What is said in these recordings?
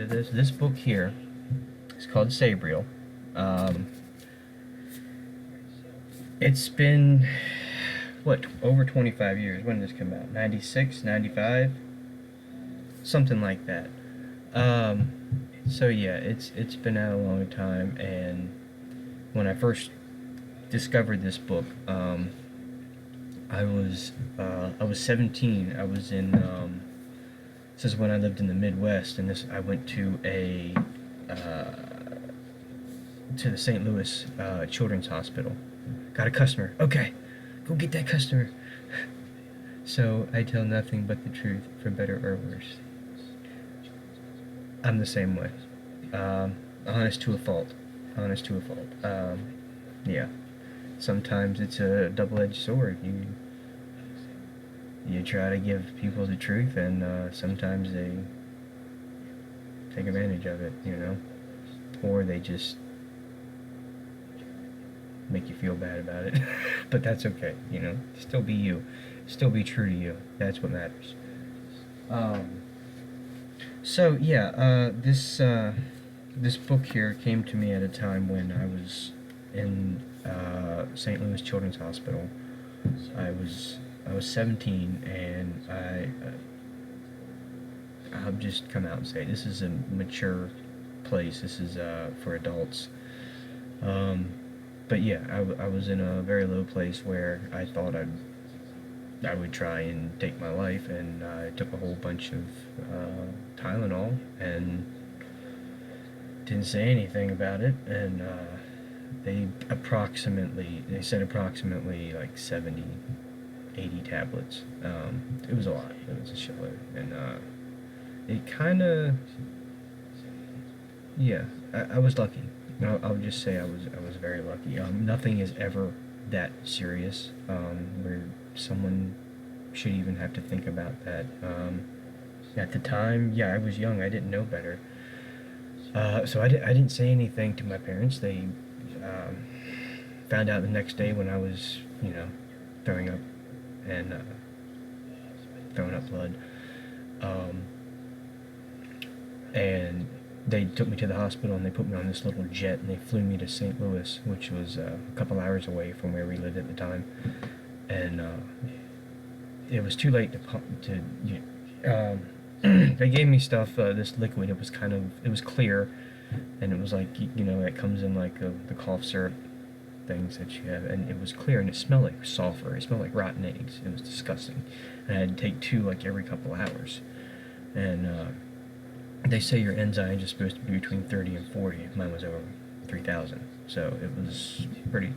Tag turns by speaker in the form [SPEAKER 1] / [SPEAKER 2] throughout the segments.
[SPEAKER 1] into this book here is called Sabriel. Um, it's been what, over 25 years. When did this come out? 96, 95, something like that. Um, so yeah, it's been out a long time, and when I first discovered this book, I was 17. I was in this is when I lived in the Midwest, and this I went to the St. Louis Children's Hospital. Got a customer. Okay, go get that customer. So I tell nothing but the truth, for better or worse. I'm the same way. Honest to a fault. Honest to a fault. Yeah. Sometimes it's a double-edged sword. You try to give people the truth, and sometimes they take advantage of it, or they just make you feel bad about it. But that's okay, Still be you. Still be true to you. That's what matters. So yeah, this book here came to me at a time when I was in St. Louis Children's Hospital. I was 17, and I'll just come out and say this is a mature place. This is for adults. But yeah, I was in a very low place where I thought I would try and take my life, and I took a whole bunch of Tylenol and didn't say anything about it, and they said approximately like 70, 80 tablets. It was a lot. It was a shitload, and it kind of, yeah, I was lucky. I'll just say I was very lucky. Nothing is ever that serious where someone should even have to think about that. At the time, yeah, I was young. I didn't know better. So I didn't say anything to my parents. They found out the next day when I was, throwing up and throwing up blood. And they took me to the hospital, and they put me on this little jet, and they flew me to St. Louis, which was a couple hours away from where we lived at the time. And it was too late they gave me stuff, this liquid. It was clear, and it was like, it comes in like the cough syrup things that you have, and it was clear, and it smelled like sulfur. It smelled like rotten eggs. It was disgusting, and I had to take two like every couple hours. And they say your enzymes are supposed to be between 30 and 40. Mine was over 3,000, so it was pretty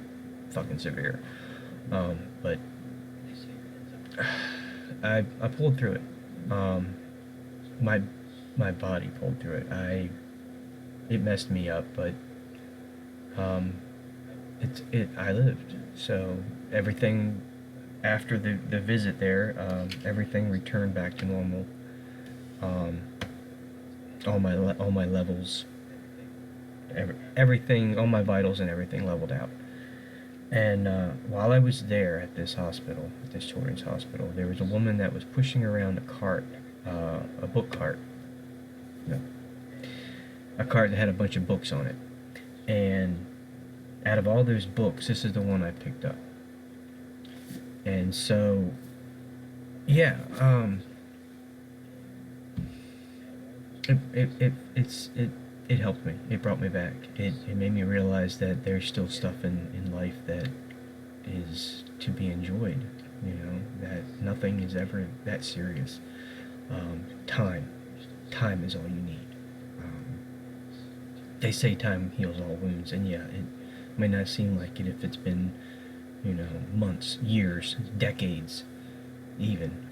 [SPEAKER 1] fucking severe. But I pulled through it. My body pulled through it. It messed me up, but I lived. So everything after the visit there, everything returned back to normal. All my levels, everything, all my vitals and everything leveled out. And while I was there at this hospital, at this children's hospital, there was a woman that was pushing around a cart, a book cart, no, a cart that had a bunch of books on it. And out of all those books, this is the one I picked up. And so, yeah, it helped me. It brought me back. It made me realize that there's still stuff in life that is to be enjoyed. That nothing is ever that serious. Time is all you need. They say time heals all wounds, and yeah, it may not seem like it if it's been, months, years, decades, even.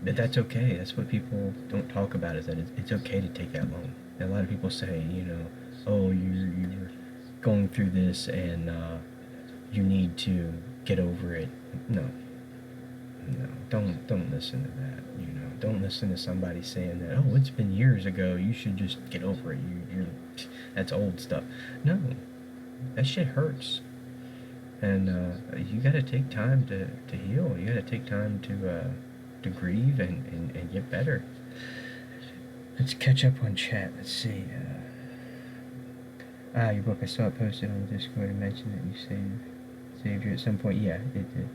[SPEAKER 1] But that's okay. That's what people don't talk about, is that it's okay to take that long. And a lot of people say, oh, you're going through this, and you need to get over it. No, don't listen to that. Don't listen to somebody saying that, oh, it's been years ago, you should just get over it. That's old stuff. No, that shit hurts. And you gotta take time to heal. You gotta take time to grieve and get better. Let's catch up on chat. Let's see. Your book, I saw it posted on Discord and mentioned that you saved you at some point. Yeah, it did.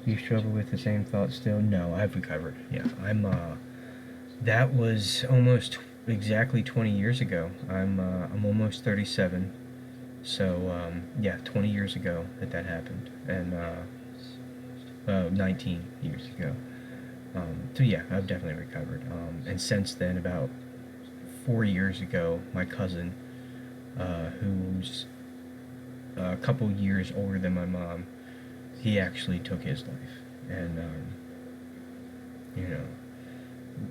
[SPEAKER 1] Do you struggle with the same thoughts still? No, I've recovered. Yeah, that was almost exactly 20 years ago. I'm almost 37. So, yeah, 20 years ago that happened. And, 19 years ago. So yeah, I've definitely recovered. And since then, about 4 years ago, my cousin, who's a couple years older than my mom, he actually took his life. And, you know,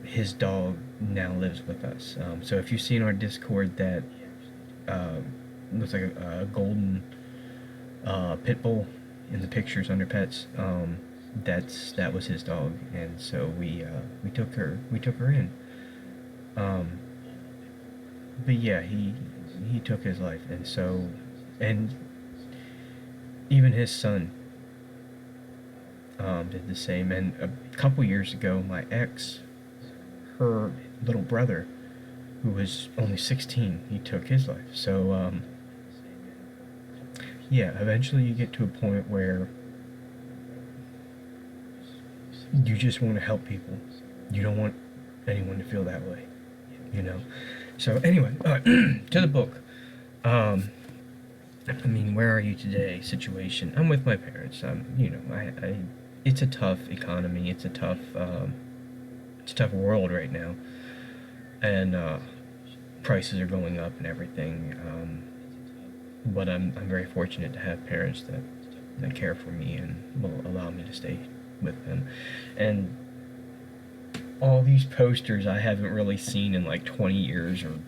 [SPEAKER 1] his dog now lives with us. So if you see in our Discord that looks like a golden pit bull in the pictures under pets, that was his dog, and so we took her in. But yeah, he took his life, and so, and even his son did the same. And a couple years ago, my ex, her little brother, who was only 16, he took his life. So yeah, eventually you get to a point where you just want to help people. You don't want anyone to feel that way, you know. So anyway, to the book. I mean, where are you today? Situation. I'm with my parents. You know, it's a tough economy. It's a tough world right now, and prices are going up and everything. But I'm very fortunate to have parents that care for me and will allow me to stay with them. And all these posters I haven't really seen in like 20 years or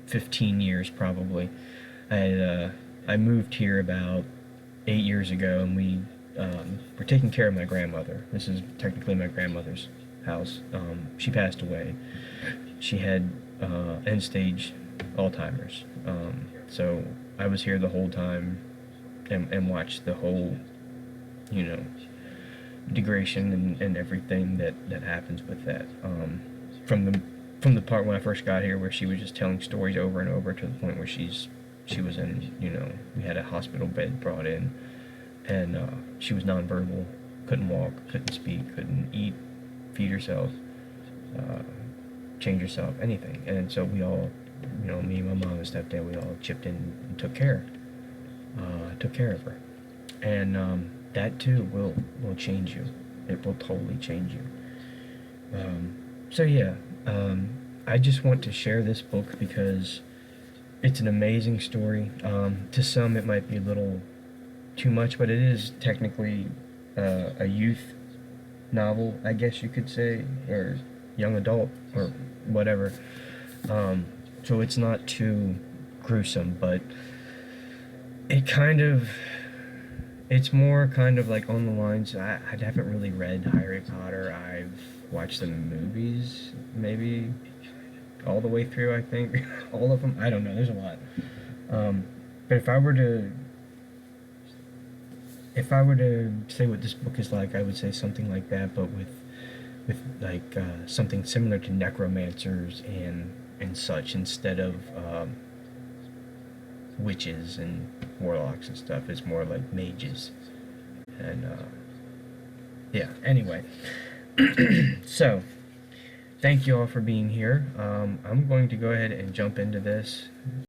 [SPEAKER 1] 15 years probably. I moved here about 8 years ago, and we were taking care of my grandmother. This is technically my grandmother's house. She passed away. She had end-stage Alzheimer's. So I was here the whole time and watched the whole, you know, degradation and everything that happens with that. From the part when I first got here, where she was just telling stories over and over, to the point where she was in, you know, we had a hospital bed brought in, and she was nonverbal, couldn't walk, couldn't speak, couldn't eat, feed herself, change herself, anything. And so we all, you know, me, my mom, and stepdad, we all chipped in and took care of her. And that too will change you. It will totally change you. So yeah, I just want to share this book because it's an amazing story. To some it might be a little too much, but it is technically a youth novel, I guess you could say, or young adult, or whatever. So it's not too gruesome, but it's more kind of like on the lines. I haven't really read Harry Potter. I've watched the movies, maybe all the way through, I think. All of them. I don't know. There's a lot. But if I were to say what this book is like, I would say something like that, but with like something similar to necromancers and such, instead of witches and warlocks and stuff. It's more like mages. And yeah, anyway. So thank you all for being here. I'm going to go ahead and jump into this.